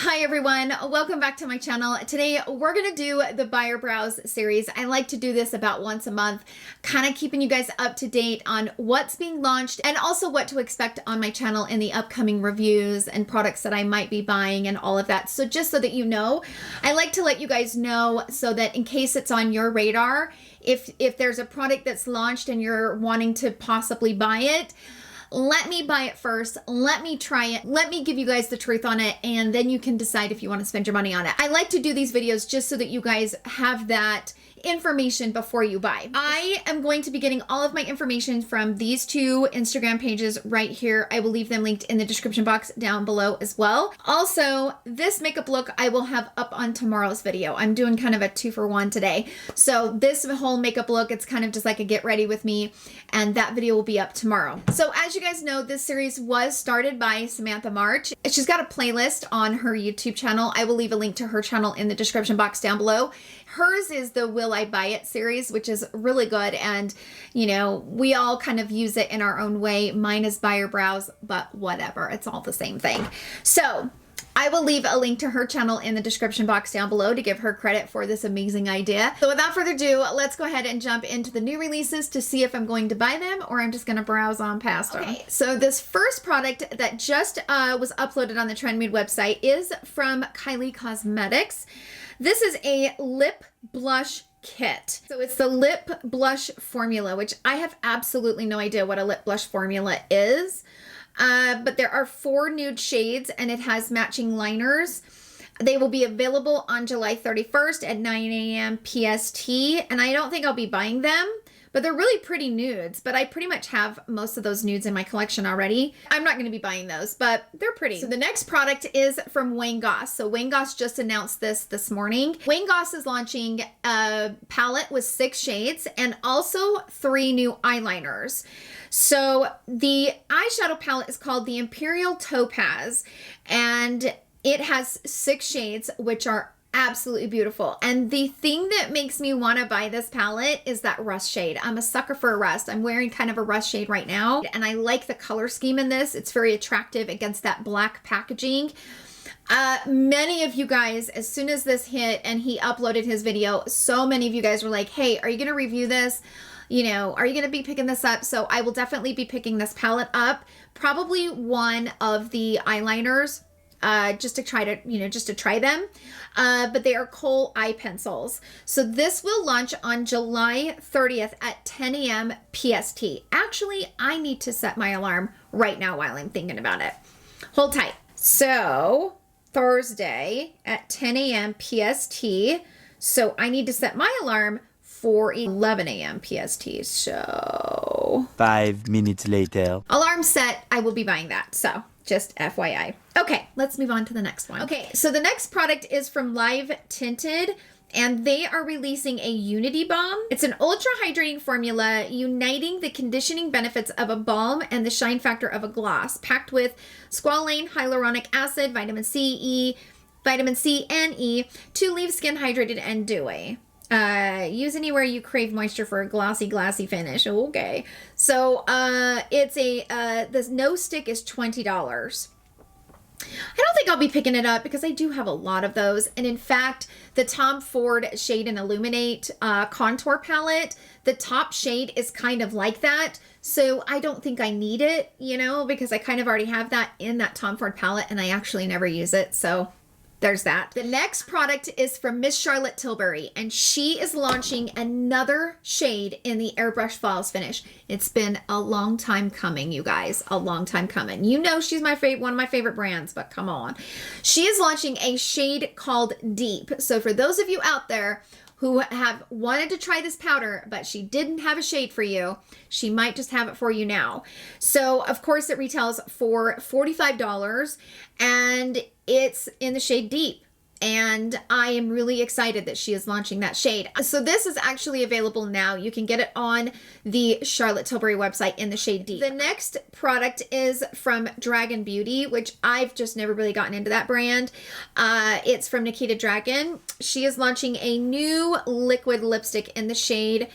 Hi everyone, welcome back to my channel. Today we're going to do the Buyer Brows series. I like to do this about once a month, kind of keeping you guys up to date on what's being launched and also what to expect on my channel in the upcoming reviews and products that I might be buying and all of that. So just so that you know, I like to let you guys know so that in case it's on your radar, if there's a product that's launched and you're wanting to possibly buy it, let me buy it first. Let me try it. Let me give you guys the truth on it, and then you can decide if you want to spend your money on it. I like to do these videos just so that you guys have that information before you buy. I am going to be getting all of my information from these two Instagram pages right here. I will leave them linked in the description box down below as well. Also, this makeup look I will have up on tomorrow's video. I'm doing kind of a 2-for-1 today. So this whole makeup look, it's kind of just like a get ready with me, and that video will be up tomorrow. So as you guys know, this series was started by Samantha March. She's got a playlist on her YouTube channel. I will leave a link to her channel in the description box down below. Hers is the Will I Buy It series, which is really good. And, you know, we all kind of use it in our own way. Mine is Buyer Brows, but whatever. It's all the same thing. So I will leave a link to her channel in the description box down below to give her credit for this amazing idea. So without further ado, let's go ahead and jump into the new releases to see if I'm going to buy them or I'm just going to browse on past them. Okay, so this first product that just was uploaded on the Trendmood website is from Kylie Cosmetics. This is a lip blush kit. So it's the lip blush formula, which I have absolutely no idea what a lip blush formula is. But there are 4 nude shades and it has matching liners. They will be available on July 31st at 9 a.m. PST. And I don't think I'll be buying them, but they're really pretty nudes. But I pretty much have most of those nudes in my collection already. I'm not going to be buying those, but they're pretty. So the next product is from Goss. So Goss just announced this morning. Goss is launching a palette with 6 shades and also 3 new eyeliners. So the eyeshadow palette is called the Imperial Topaz, and it has 6 shades, which are absolutely beautiful. And the thing that makes me want to buy this palette is that rust shade. I'm a sucker for a rust. I'm wearing kind of a rust shade right now, and I like the color scheme in this. It's very attractive against that black packaging. Many of you guys, as soon as this hit and he uploaded his video, so many of you guys were like, hey, are you going to review this? You know, are you going to be picking this up? So I will definitely be picking this palette up. Probably one of the eyeliners, just to try to, just to try them. But they are kohl eye pencils. So this will launch on July 30th at 10 a.m. PST. Actually, I need to set my alarm right now while I'm thinking about it. Hold tight. So Thursday at 10 a.m. PST. So I need to set my alarm for 11 a.m. PST. So 5 minutes later. Alarm set. I will be buying that. So just FYI. Okay, let's move on to the next one. Okay, so the next product is from Live Tinted, and they are releasing a Unity Balm. It's an ultra hydrating formula uniting the conditioning benefits of a balm and the shine factor of a gloss, packed with squalane, hyaluronic acid, vitamin C, and E to leave skin hydrated and dewy. Use anywhere you crave moisture for a glossy finish. Okay. So, it's this no stick is $20. I don't think I'll be picking it up because I do have a lot of those. And in fact, the Tom Ford Shade and Illuminate contour palette, the top shade is kind of like that. So I don't think I need it, because I kind of already have that in that Tom Ford palette and I actually never use it. So there's that. The next product is from Miss Charlotte Tilbury, and she is launching another shade in the Airbrush Falls finish. It's been a long time coming, you guys. A long time coming. You know she's my favorite, one of my favorite brands, but come on. She is launching a shade called Deep. So for those of you out there who have wanted to try this powder, but she didn't have a shade for you, she might just have it for you now. So, of course, it retails for $45, and it's in the shade Deep. And I am really excited that she is launching that shade. So this is actually available now. You can get it on the Charlotte Tilbury website in the shade Deep. The next product is from Dragun Beauty, which I've just never really gotten into that brand. It's from Nikita Dragun. She is launching a new liquid lipstick in the shade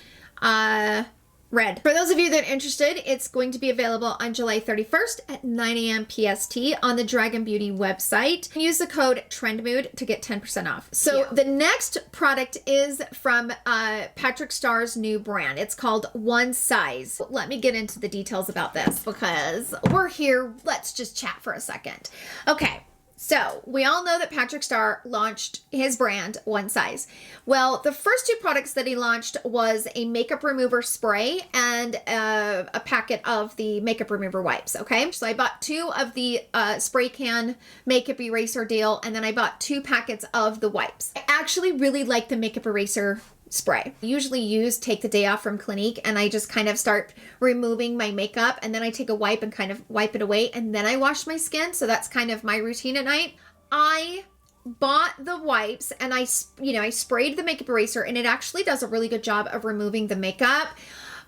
red. For those of you that are interested, it's going to be available on July 31st at 9 a.m. PST on the Dragun Beauty website. Use the code Trendmood to get 10% off. So the next product is from Patrick Starr's new brand. It's called One Size. Let me get into the details about this because we're here. Let's just chat for a second. Okay. So we all know that Patrick Starr launched his brand One Size. Well, the first two products that he launched was a makeup remover spray and a packet of the makeup remover wipes. Okay, so I bought 2 of the spray can makeup eraser deal, and then I bought 2 packets of the wipes. I actually really like the makeup eraser spray. I usually take the day off from Clinique and I just kind of start removing my makeup, and then I take a wipe and kind of wipe it away, and then I wash my skin. So that's kind of my routine at night. I bought the wipes and I sprayed the makeup eraser, and it actually does a really good job of removing the makeup.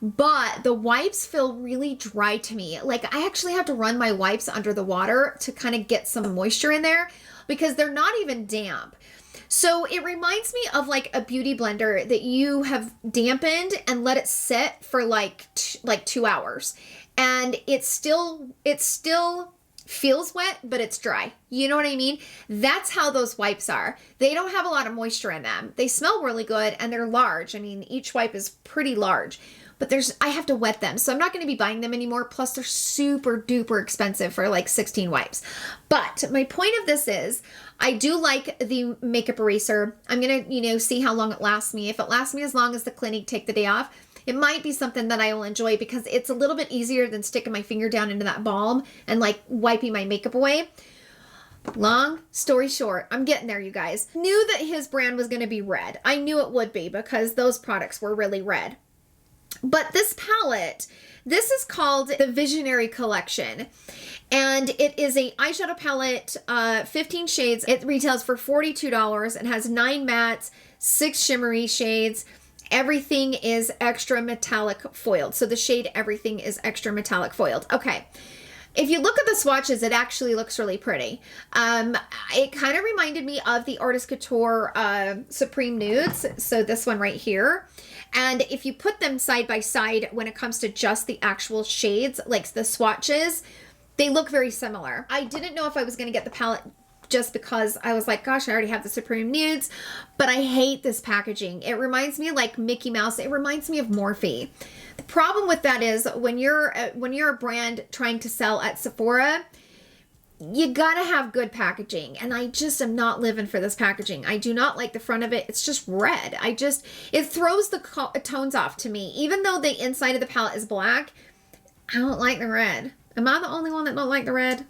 But the wipes feel really dry to me. Like I actually have to run my wipes under the water to kind of get some moisture in there because they're not even damp. So it reminds me of like a beauty blender that you have dampened and let it sit for like 2 hours, and it still feels wet, but it's dry. You know what I mean? That's how those wipes are. They don't have a lot of moisture in them. They smell really good and they're large. I mean, each wipe is pretty large, but I have to wet them. So I'm not going to be buying them anymore. Plus they're super duper expensive for like 16 wipes. But my point of this is I do like the makeup eraser. I'm going to, see how long it lasts me. If it lasts me as long as the Clinique Take the Day Off, it might be something that I will enjoy because it's a little bit easier than sticking my finger down into that balm and like wiping my makeup away. Long story short, I'm getting there, you guys. Knew that his brand was going to be red. I knew it would be because those products were really red. But this palette, this is called the Visionary Collection. And it is a eyeshadow palette, 15 shades. It retails for $42 and has 9 mattes, 6 shimmery shades. Everything is extra metallic foiled. So the shade Everything is extra metallic foiled. Okay. If you look at the swatches, it actually looks really pretty. It kind of reminded me of the Artist Couture Supreme Nudes. So this one right here. And if you put them side by side when it comes to just the actual shades, like the swatches, they look very similar. I didn't know if I was going to get the palette just because I was like, gosh, I already have the Supreme Nudes, but I hate this packaging. It reminds me of like Mickey Mouse. It reminds me of Morphe. The problem with that is when you're a brand trying to sell at Sephora, you gotta have good packaging, and I just am not living for this packaging. I do not like the front of it. It's just red. It throws the tones off to me. Even though the inside of the palette is black, I don't like the red. Am I the only one that don't like the red?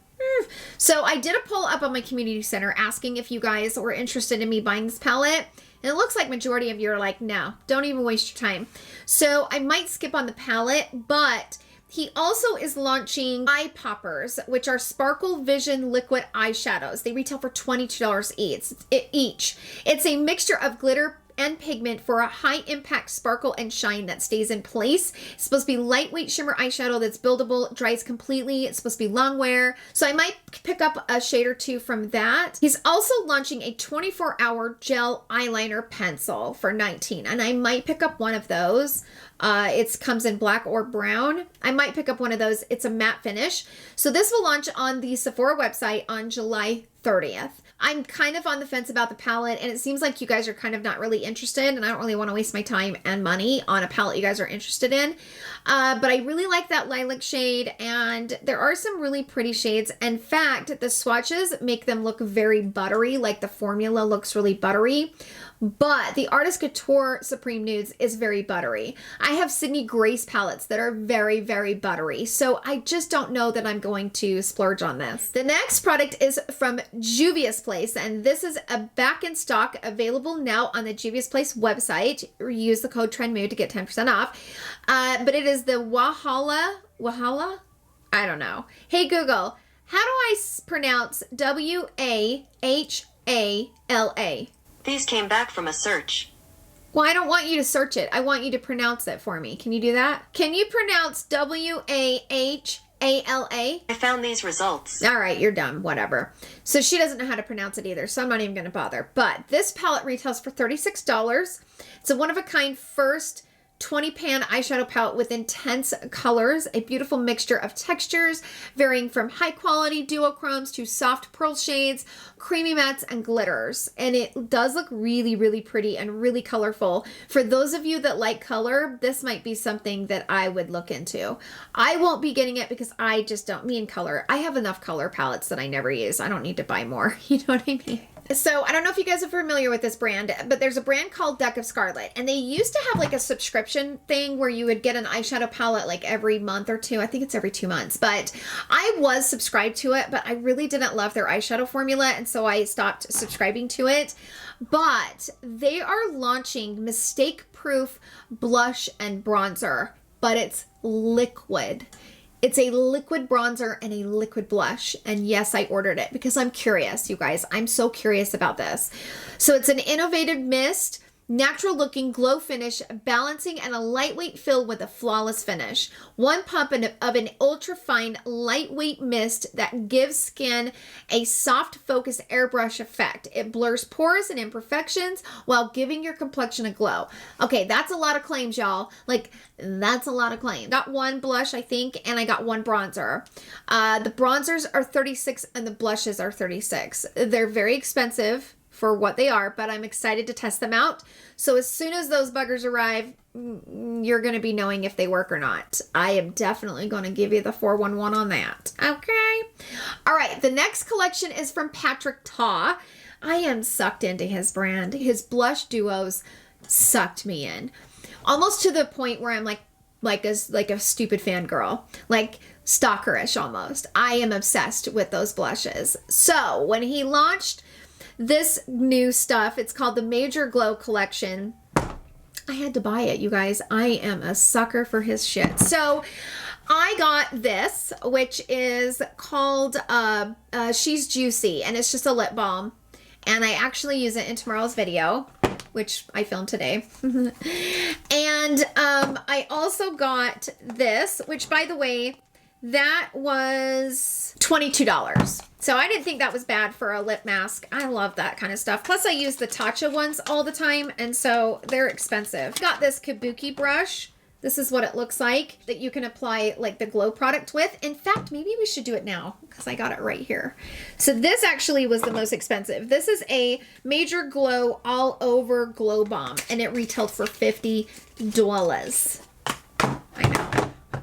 So I did a poll up on my community center asking if you guys were interested in me buying this palette. And it looks like majority of you are like, no, don't even waste your time. So I might skip on the palette, but he also is launching eye poppers, which are Sparkle Vision liquid eyeshadows. They retail for $22 each. It's a mixture of glitter and pigment for a high impact sparkle and shine that stays in place. It's supposed to be lightweight shimmer eyeshadow that's buildable, dries completely. It's supposed to be long wear. So I might pick up a shade or two from that. He's also launching a 24-hour gel eyeliner pencil for $19, and I might pick up one of those. It comes in black or brown. I might pick up one of those. It's a matte finish. So this will launch on the Sephora website on July 30th. I'm kind of on the fence about the palette, and it seems like you guys are kind of not really interested, and I don't really want to waste my time and money on a palette you guys are interested in. But I really like that lilac shade, and there are some really pretty shades. In fact, the swatches make them look very buttery, like the formula looks really buttery. But the Artist Couture Supreme Nudes is very buttery. I have Sydney Grace palettes that are very, very buttery. So I just don't know that I'm going to splurge on this. The next product is from Juvia's Place, and this is a back in stock, available now on the Juvia's Place website. Use the code Trendmood to get 10% off. But it is the Wahala? I don't know. Hey Google, how do I pronounce Wahala? These came back from a search. Well, I don't want you to search it. I want you to pronounce it for me. Can you do that? Can you pronounce Wahala? I found these results. All right, you're dumb. Whatever. So she doesn't know how to pronounce it either, so I'm not even going to bother. But this palette retails for $36. It's a one-of-a-kind first 20 pan eyeshadow palette with intense colors, a beautiful mixture of textures varying from high quality duochromes to soft pearl shades, creamy mattes, and glitters. And it does look really, really pretty and really colorful. For those of you that like color, this might be something that I would look into. I won't be getting it because I just don't, me and color, I have enough color palettes that I never use. I don't need to buy more. You know what I mean? So I don't know if you guys are familiar with this brand, but there's a brand called Deck of Scarlet, and they used to have like a subscription thing where you would get an eyeshadow palette like every month or two. I think it's every 2 months, but I was subscribed to it, but I really didn't love their eyeshadow formula, and so I stopped subscribing to it. But they are launching mistake-proof blush and bronzer, but it's liquid. It's a liquid bronzer and a liquid blush. And yes, I ordered it because I'm curious, you guys. I'm so curious about this. So it's an innovative mist, natural looking glow finish, balancing, and a lightweight fill with a flawless finish. One pump of an ultra fine lightweight mist that gives skin a soft focus airbrush effect. It blurs pores and imperfections while giving your complexion a glow. Okay, that's a lot of claims, y'all. Like, that's a lot of claims. Got one blush, I think, and I got one bronzer. The bronzers are $36 and the blushes are $36. They're very expensive for what they are, but I'm excited to test them out. So as soon as those buggers arrive, you're going to be knowing if they work or not. I am definitely going to give you the 411 on that. Okay. All right. The next collection is from Patrick Ta. I am sucked into his brand. His blush duos sucked me in. Almost to the point where I'm like a stupid fangirl, like stalkerish almost. I am obsessed with those blushes. So when he launched this new stuff, it's called the Major Glow Collection, I had to buy it, you guys. I am a sucker for his shit. So I got this, which is called She's Juicy, and it's just a lip balm. And I actually use it in tomorrow's video, which I filmed today. And I also got this, which, by the way, that was $22. So I didn't think that was bad for a lip mask. I love that kind of stuff. Plus I use the Tatcha ones all the time, and so they're expensive. Got this Kabuki brush. This is what it looks like that you can apply like the glow product with. In fact, maybe we should do it now because I got it right here. So this actually was the most expensive. This is a Major Glow All Over Glow Bomb, and it retailed for $50. I know.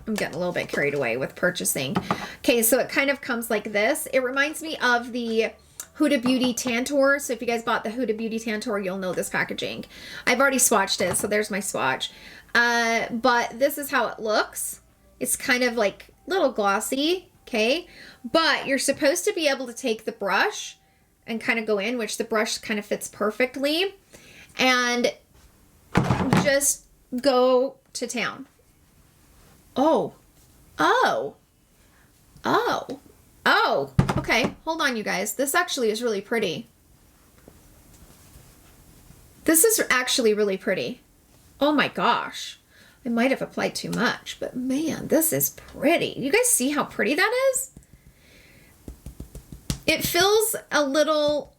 I'm getting a little bit carried away with purchasing. Okay, so it kind of comes like this. It reminds me of the Huda Beauty Tantour. So if you guys bought the Huda Beauty Tantour, you'll know this packaging. I've already swatched it, so there's my swatch. But this is how it looks. It's kind of like a little glossy, okay? But you're supposed to be able to take the brush and kind of go in, which the brush kind of fits perfectly, and just go to town. Oh, okay. Hold on, you guys. This actually is really pretty. This is actually really pretty. Oh my gosh. I might have applied too much, but man, this is pretty. You guys see how pretty that is? It feels a little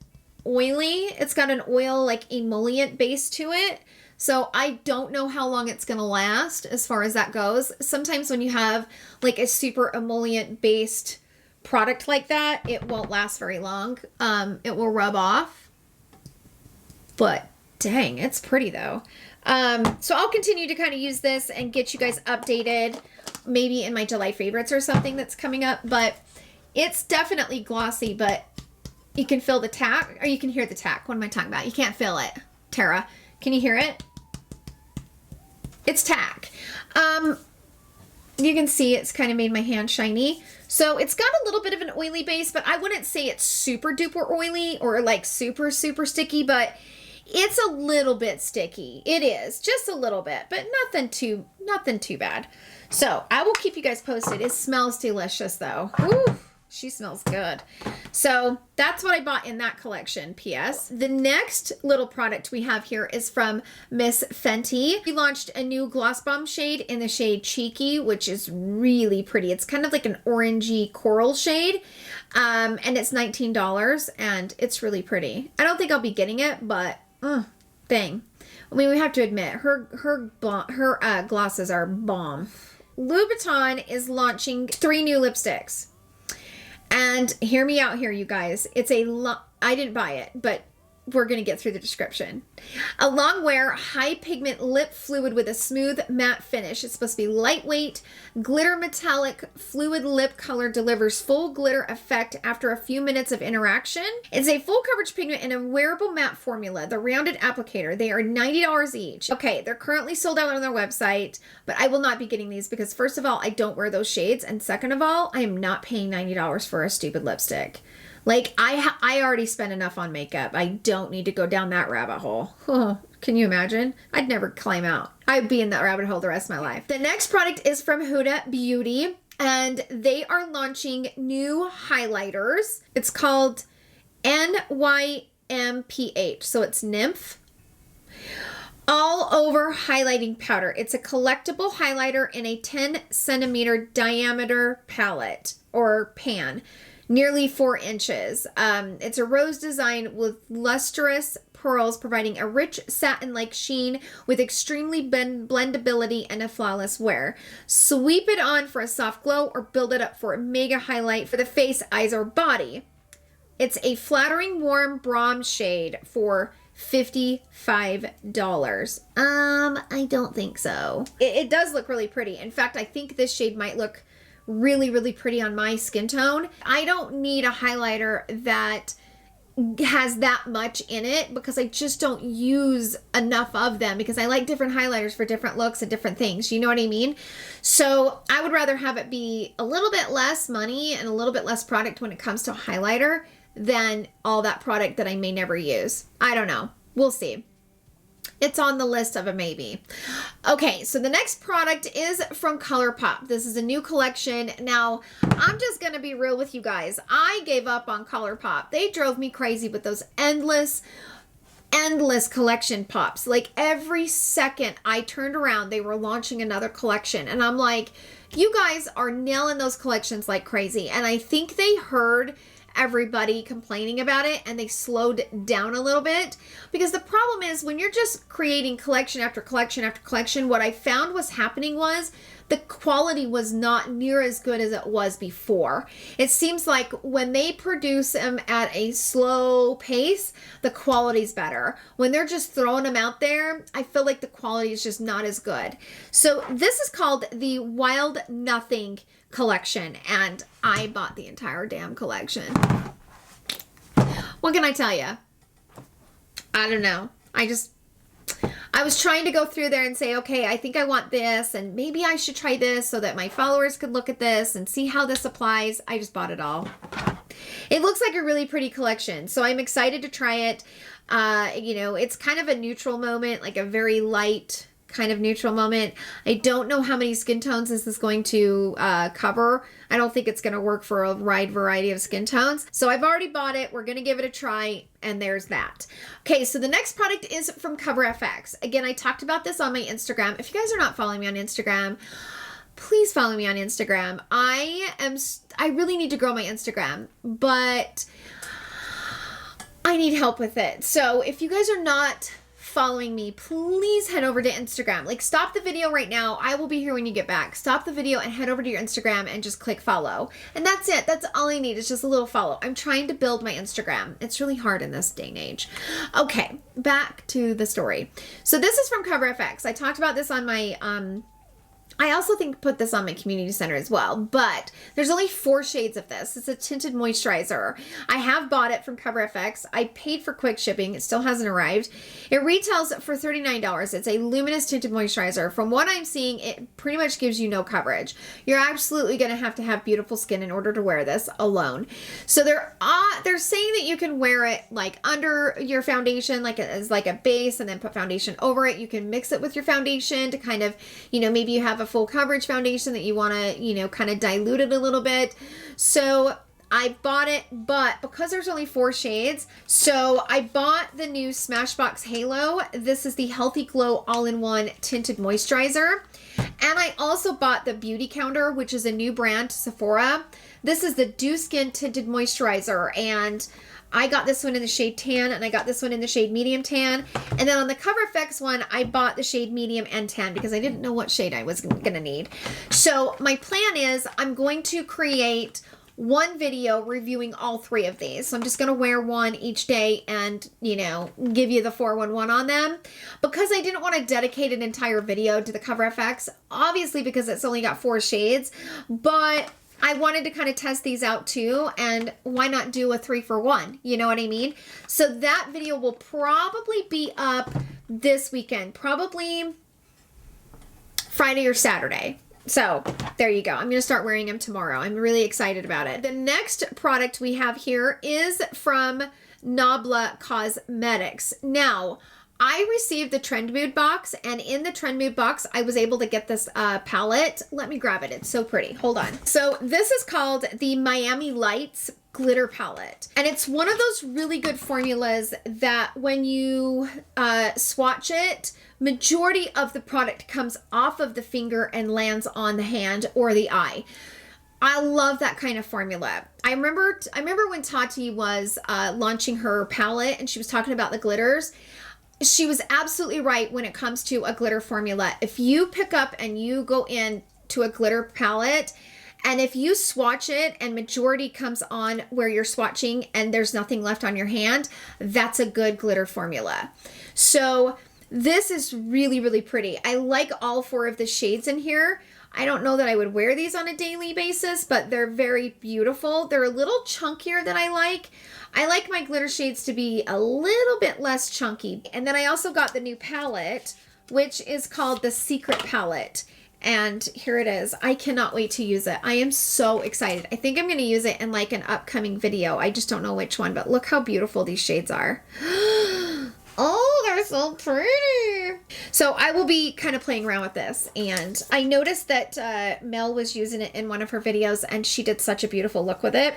oily. It's got an oil like emollient base to it. So I don't know how long it's going to last as far as that goes. Sometimes when you have like a super emollient based product like that, it won't last very long. It will rub off. But dang, it's pretty though. So I'll continue to kind of use this and get you guys updated, maybe in my July favorites or something that's coming up. But it's definitely glossy, but you can feel the tack, or you can hear the tack. What am I talking about? You can't feel it. Tara, can you hear it? It's tack. You can see it's kind of made my hand shiny. So it's got a little bit of an oily base, but I wouldn't say it's super duper oily or like super, super sticky, but it's a little bit sticky. It is just a little bit, but nothing too bad. So I will keep you guys posted. It smells delicious though. Ooh. She smells good. So that's what I bought in that collection, PS. The next little product we have here is from Miss Fenty. We launched a new gloss bomb shade in the shade Cheeky, which is really pretty. It's kind of like an orangey coral shade. And it's $19 and it's really pretty. I don't think I'll be getting it, but thing. I mean, we have to admit, her glosses are bomb. Louboutin is launching 3 new lipsticks. And hear me out here, you guys. It's I didn't buy it, but we're going to get through the description. A long wear, high pigment lip fluid with a smooth matte finish. It's supposed to be lightweight, glitter metallic fluid lip color, delivers full glitter effect after a few minutes of interaction. It's a full coverage pigment in a wearable matte formula, the rounded applicator. They are $90 each. Okay, they're currently sold out on their website, but I will not be getting these because first of all, I don't wear those shades. And second of all, I am not paying $90 for a stupid lipstick. Like, I already spent enough on makeup. I don't need to go down that rabbit hole. Oh, can you imagine? I'd never climb out. I'd be in that rabbit hole the rest of my life. The next product is from Huda Beauty, and they are launching new highlighters. It's called NYMPH, so it's Nymph. All over highlighting powder. It's a collectible highlighter in a 10 centimeter diameter palette or pan. Nearly 4 inches. It's a rose design with lustrous pearls, providing a rich satin-like sheen with extremely blendability and a flawless wear. Sweep it on for a soft glow or build it up for a mega highlight for the face, eyes, or body. It's a flattering warm bronze shade for $55. I don't think so. It does look really pretty. In fact, I think this shade might look really, really pretty on my skin tone. I don't need a highlighter that has that much in it because I just don't use enough of them because I like different highlighters for different looks and different things. You know what I mean? So I would rather have it be a little bit less money and a little bit less product when it comes to a highlighter than all that product that I may never use. I don't know. We'll see. It's on the list of a maybe. Okay, so the next product is from ColourPop. This is a new collection. Now, I'm just going to be real with you guys. I gave up on ColourPop. They drove me crazy with those endless collection pops. Like every second I turned around, they were launching another collection. And I'm like, you guys are nailing those collections like crazy. And I think they heard everybody complaining about it and they slowed down a little bit because the problem is when you're just creating collection after collection after collection, what I found was happening was the quality was not near as good as it was before. It seems like when they produce them at a slow pace, the quality's better. When they're just throwing them out there, I feel like the quality is just not as good. So this is called the Wild Nothing collection, and I bought the entire damn collection. What can I tell you? I don't know. I was trying to go through there and say, okay, I think I want this, and maybe I should try this so that my followers could look at this and see how this applies. I just bought it all. It looks like a really pretty collection, so I'm excited to try it. You know, it's kind of a neutral moment, like a very light kind of neutral moment. I don't know how many skin tones this is going to cover. I don't think it's going to work for a wide variety of skin tones. So I've already bought it. We're going to give it a try, and there's that. Okay, so the next product is from ColourFX. Again, I talked about this on my Instagram. If you guys are not following me on Instagram, please follow me on Instagram. I really need to grow my Instagram, but I need help with it. So if you guys are not following me, please head over to Instagram. Like, stop the video right now. I will be here when you get back. Stop the video and head over to your Instagram and just click follow. And that's it. That's all I need. It's just a little follow. I'm trying to build my Instagram. It's really hard in this day and age. Okay, back to the story. So this is from ColourFX. I talked about this on my I also think put this on my community center as well, but there's only 4 shades of this. It's a tinted moisturizer. I have bought it from ColourFX. I paid for quick shipping. It still hasn't arrived. It retails for $39. It's a luminous tinted moisturizer. From what I'm seeing, it pretty much gives you no coverage. You're absolutely going to have beautiful skin in order to wear this alone. So they're saying that you can wear it like under your foundation, like as like a base, and then put foundation over it. You can mix it with your foundation to kind of, you know, maybe you have a full coverage foundation that you want to, you know, kind of dilute it a little bit. So I bought it, but because there's only 4 shades, so I bought the new Smashbox Halo. This is the Healthy Glow All-in-One Tinted Moisturizer. And I also bought the Beauty Counter, which is a new brand to Sephora. This is the Dew Skin Tinted Moisturizer, and I got this one in the shade tan, and I got this one in the shade medium tan. And then on the Cover FX one, I bought the shade medium and tan because I didn't know what shade I was going to need. So my plan is I'm going to create one video reviewing all 3 of these. So I'm just going to wear one each day and, you know, give you the 411 on them. Because I didn't want to dedicate an entire video to the Cover FX, obviously because it's only got 4 shades, but I wanted to kind of test these out too, and why not do a 3 for 1? You know what I mean? So that video will probably be up this weekend, probably Friday or Saturday. So there you go. I'm going to start wearing them tomorrow. I'm really excited about it. The next product we have here is from Nabla Cosmetics. Now, I received the Trendmood box, and in the Trendmood box, I was able to get this palette. Let me grab it. It's so pretty. Hold on. So this is called the Miami Lights Glitter Palette. And it's one of those really good formulas that when you swatch it, majority of the product comes off of the finger and lands on the hand or the eye. I love that kind of formula. I remember when Tati was launching her palette and she was talking about the glitters. She was absolutely right when it comes to a glitter formula. If you pick up and you go in to a glitter palette, and if you swatch it and majority comes on where you're swatching and there's nothing left on your hand, that's a good glitter formula. So this is really, really pretty. I like all 4 of the shades in here. I don't know that I would wear these on a daily basis, but they're very beautiful. They're a little chunkier than I like. I like my glitter shades to be a little bit less chunky. And then I also got the new palette, which is called the Secret Palette. And here it is. I cannot wait to use it. I am so excited. I think I'm going to use it in like an upcoming video. I just don't know which one, but look how beautiful these shades are. Oh, they're so pretty. So I will be kind of playing around with this. And I noticed that Mel was using it in one of her videos and she did such a beautiful look with it.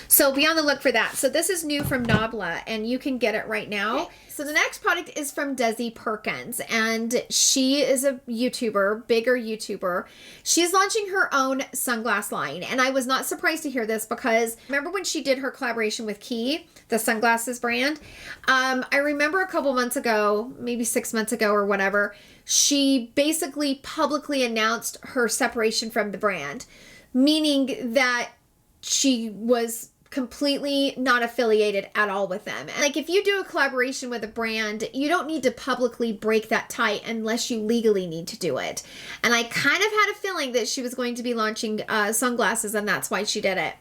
So be on the look for that. So this is new from Nabla and you can get it right now. So the next product is from Desi Perkins, and she is a YouTuber, bigger YouTuber. She's launching her own sunglass line, and I was not surprised to hear this because remember when she did her collaboration with Key, the sunglasses brand? I remember a couple months ago, maybe 6 months ago or whatever, she basically publicly announced her separation from the brand, meaning that she was completely not affiliated at all with them. And like if you do a collaboration with a brand, you don't need to publicly break that tie unless you legally need to do it. And I kind of had a feeling that she was going to be launching sunglasses, and that's why she did it.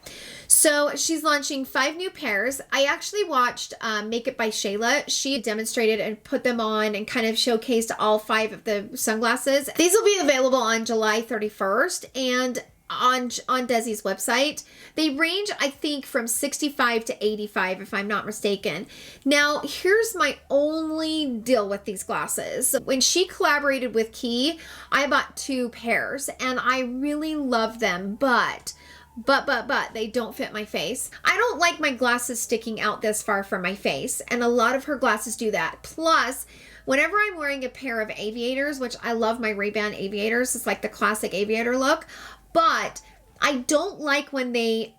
So she's launching 5 new pairs. I actually watched Makeup by Shayla. She demonstrated and put them on and kind of showcased all 5 of the sunglasses. These will be available on July 31st and on Desi's website. They range, I think, from 65 to 85, if I'm not mistaken. Now, here's my only deal with these glasses. When she collaborated with Key, I bought 2 pairs, and I really love them, but they don't fit my face. I don't like my glasses sticking out this far from my face, and a lot of her glasses do that. Plus, whenever I'm wearing a pair of aviators, which I love my Ray-Ban aviators, it's like the classic aviator look, but I don't like when they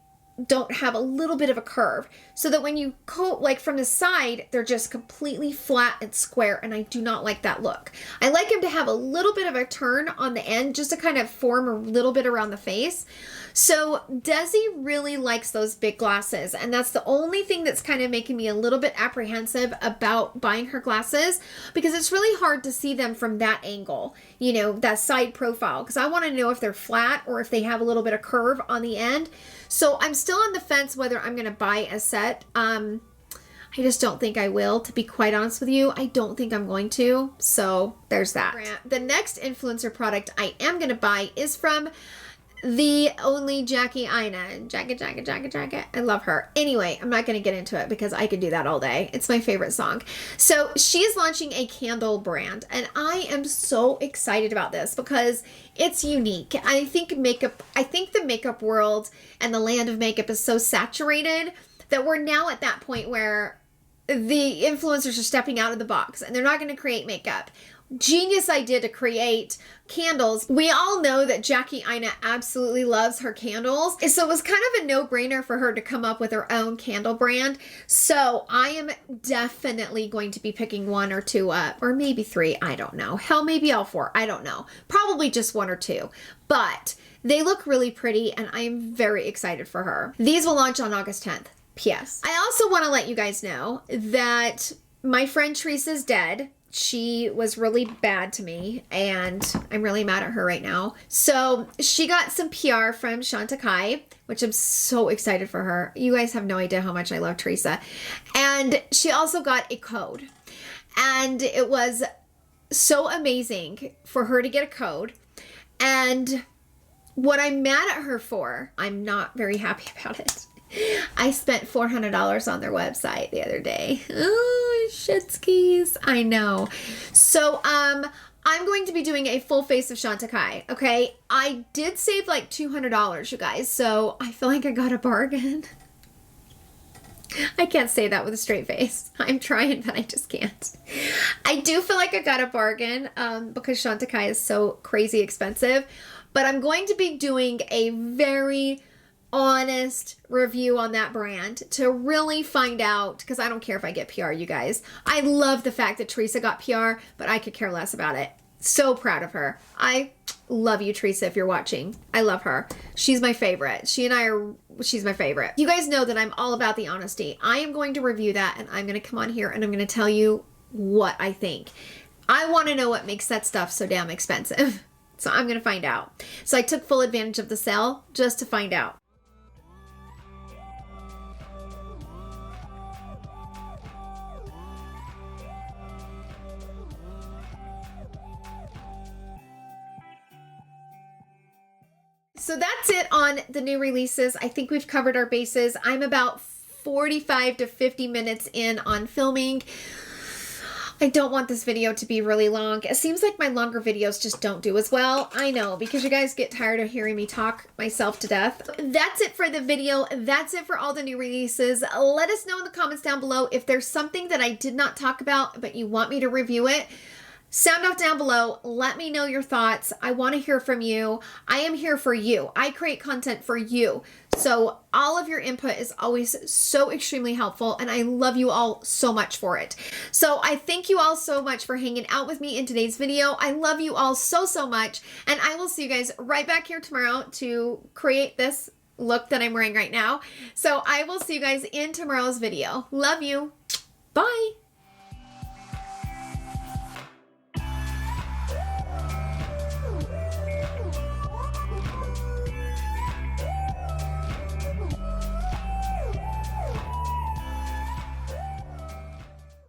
don't have a little bit of a curve, so that when you coat like from the side, they're just completely flat and square, and I do not like that look. I like them to have a little bit of a turn on the end just to kind of form a little bit around the face. So Desi really likes those big glasses, and that's the only thing that's kind of making me a little bit apprehensive about buying her glasses, because it's really hard to see them from that angle, you know, that side profile, because I want to know if they're flat or if they have a little bit of curve on the end. So I'm still on the fence whether I'm going to buy a set. I just don't think I will, to be quite honest with you. I don't think I'm going to. So there's that. The next influencer product I am going to buy is from the only Jackie Aina. Jacket. I love her. Anyway, I'm not going to get into it because I could do that all day. It's my favorite song. So she is launching a candle brand, and I am so excited about this because it's unique. I think the makeup world and the land of makeup is so saturated that we're now at that point where the influencers are stepping out of the box and they're not going to create makeup. genius idea to create candles. We all know that Jackie Aina absolutely loves her candles. So it was kind of a no-brainer for her to come up with her own candle brand. So I am definitely going to be picking 1 or 2 up, or maybe 3. I don't know. Hell, maybe all 4. I don't know. Probably just 1 or 2. But they look really pretty and I'm very excited for her. These will launch on August 10th. P.S. I also want to let you guys know that my friend Teresa's dead. She was really bad to me and I'm really mad at her right now. So she got some PR from Chantecaille, which I'm so excited for her. You guys have no idea how much I love Teresa. And she also got a code. And it was so amazing for her to get a code. And what I'm mad at her for, I'm not very happy about it. I spent $400 on their website the other day. Oh, shitskis. I know. So, I'm going to be doing a full face of Chantecaille, okay? I did save like $200, you guys, so I feel like I got a bargain. I can't say that with a straight face. I'm trying, but I just can't. I do feel like I got a bargain because Chantecaille is so crazy expensive, but I'm going to be doing a very honest review on that brand to really find out, because I don't care if I get PR, you guys. I love the fact that Teresa got PR, but I could care less about it. So proud of her. I love you, Teresa, if you're watching. I love her. She's my favorite. She's my favorite. You guys know that I'm all about the honesty. I am going to review that and I'm going to come on here and I'm going to tell you what I think. I want to know what makes that stuff so damn expensive. So I'm going to find out. So I took full advantage of the sale just to find out. So that's it on the new releases. I think we've covered our bases. I'm about 45 to 50 minutes in on filming. I don't want this video to be really long. It seems like my longer videos just don't do as well. I know, because you guys get tired of hearing me talk myself to death. That's it for the video. That's it for all the new releases. Let us know in the comments down below if there's something that I did not talk about, but you want me to review it. Sound off down below. Let me know your thoughts. I want to hear from you. I am here for you. I create content for you. So all of your input is always so extremely helpful and I love you all so much for it. So I thank you all so much for hanging out with me in today's video. I love you all so, so much. And I will see you guys right back here tomorrow to create this look that I'm wearing right now. So I will see you guys in tomorrow's video. Love you. Bye.